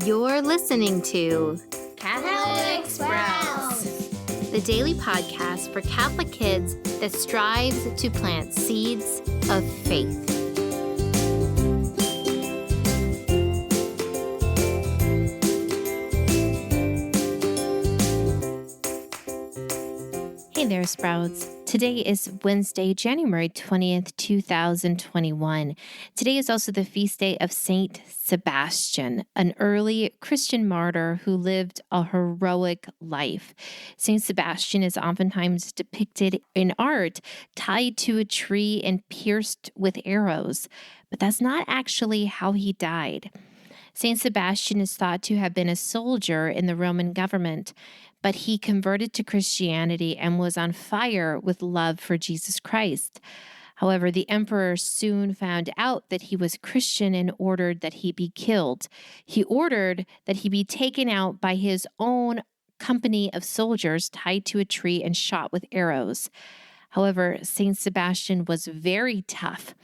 You're listening to Catholic Sprouts, the daily podcast for Catholic kids that strives to plant seeds of faith. Hey there, Sprouts. Today is Wednesday, January 20th, 2021. Today is also the feast day of Saint Sebastian, an early Christian martyr who lived a heroic life. Saint Sebastian is oftentimes depicted in art tied to a tree and pierced with arrows, but that's not actually how he died. Saint Sebastian is thought to have been a soldier in the Roman government, but he converted to Christianity and was on fire with love for Jesus Christ. However, the emperor soon found out that he was Christian and ordered that he be killed. He ordered that he be taken out by his own company of soldiers tied to a tree and shot with arrows. However, Saint Sebastian was very tough,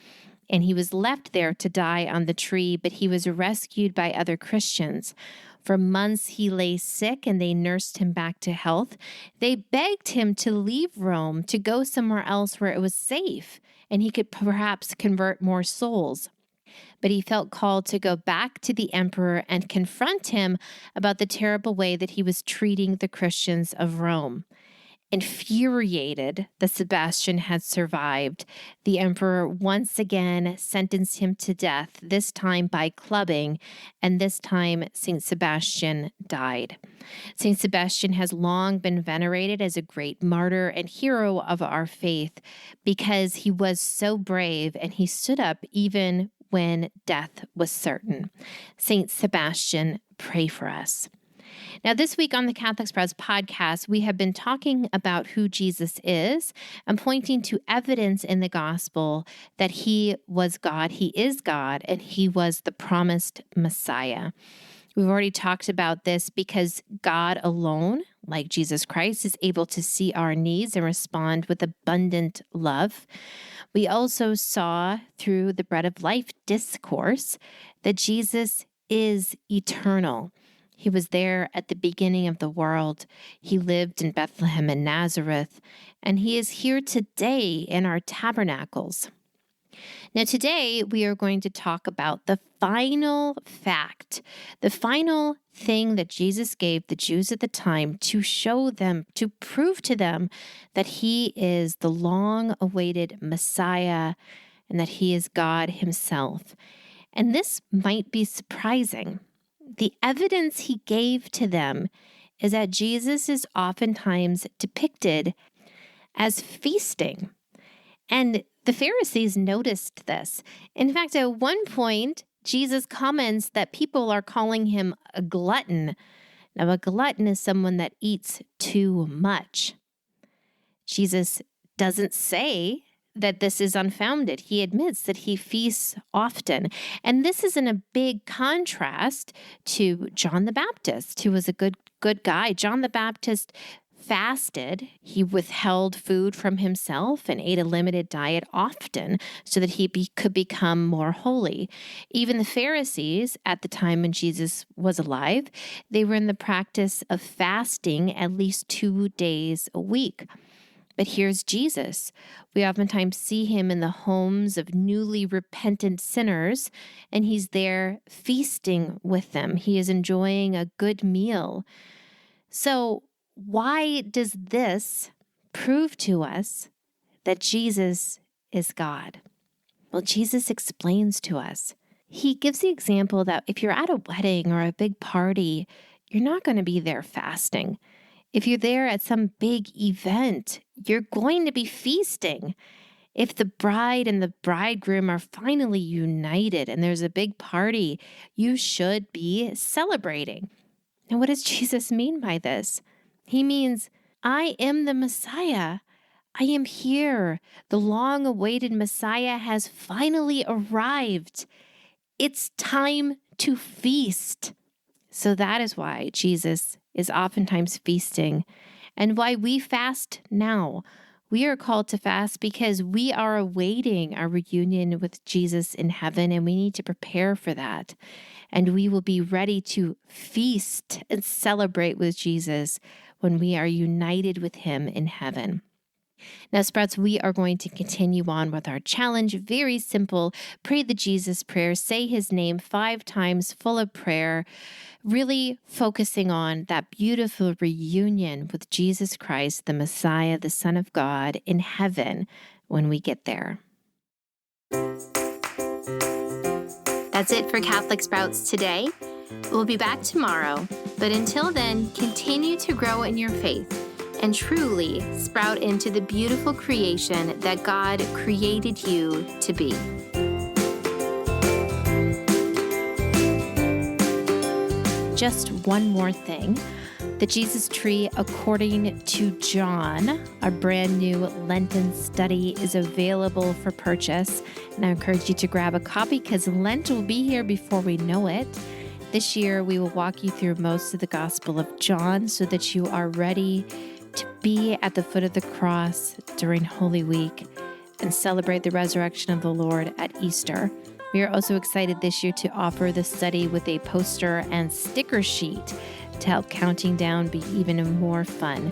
and he was left there to die on the tree, but he was rescued by other Christians. For months he lay sick, and they nursed him back to health. They begged him to leave Rome, to go somewhere else where it was safe, and he could perhaps convert more souls. But he felt called to go back to the emperor and confront him about the terrible way that he was treating the Christians of Rome. Infuriated that Sebastian had survived, the emperor once again sentenced him to death, this time by clubbing, and this time Saint Sebastian died. Saint Sebastian has long been venerated as a great martyr and hero of our faith because he was so brave and he stood up even when death was certain. Saint Sebastian, pray for us. Now, this week on the Catholic Sprouts podcast, we have been talking about who Jesus is and pointing to evidence in the gospel that he was God, he is God, and he was the promised Messiah. We've already talked about this because God alone, like Jesus Christ, is able to see our needs and respond with abundant love. We also saw through the Bread of Life discourse that Jesus is eternal. He was there at the beginning of the world. He lived in Bethlehem and Nazareth, and he is here today in our tabernacles. Now, today we are going to talk about the final fact, the final thing that Jesus gave the Jews at the time to show them, to prove to them that he is the long-awaited Messiah and that he is God himself. And this might be surprising. The evidence he gave to them is that Jesus is oftentimes depicted as feasting. And the Pharisees noticed this. In fact, at one point, Jesus comments that people are calling him a glutton. Now, a glutton is someone that eats too much. Jesus doesn't say that this is unfounded. He admits that he feasts often. And this is in a big contrast to John the Baptist, who was a good guy. John the Baptist fasted. He withheld food from himself and ate a limited diet often so that he could become more holy. Even the Pharisees, at the time when Jesus was alive, they were in the practice of fasting at least 2 days a week. But here's Jesus. We oftentimes see him in the homes of newly repentant sinners, and he's there feasting with them. He is enjoying a good meal. So why does this prove to us that Jesus is God? Well, Jesus explains to us. He gives the example that if you're at a wedding or a big party, you're not going to be there fasting. If you're there at some big event, you're going to be feasting. If the bride and the bridegroom are finally united and there's a big party, you should be celebrating. Now, what does Jesus mean by this? He means, I am the Messiah. I am here. The long-awaited Messiah has finally arrived. It's time to feast. So that is why Jesus is oftentimes feasting and why we fast now. We are called to fast because we are awaiting our reunion with Jesus in heaven, and we need to prepare for that. And we will be ready to feast and celebrate with Jesus when we are united with him in heaven. Now, Sprouts, we are going to continue on with our challenge. Very simple. Pray the Jesus prayer. Say his name 5 times, full of prayer, really focusing on that beautiful reunion with Jesus Christ, the Messiah, the Son of God, in heaven when we get there. That's it for Catholic Sprouts today. We'll be back tomorrow, but until then, continue to grow in your faith and truly sprout into the beautiful creation that God created you to be. Just one more thing. The Jesus Tree, according to John, our brand new Lenten study, is available for purchase. And I encourage you to grab a copy because Lent will be here before we know it. This year, we will walk you through most of the Gospel of John so that you are ready to be at the foot of the cross during Holy Week and celebrate the resurrection of the Lord at Easter. We are also excited this year to offer the study with a poster and sticker sheet to help counting down be even more fun.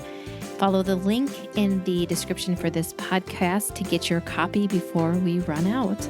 Follow the link in the description for this podcast to get your copy before we run out.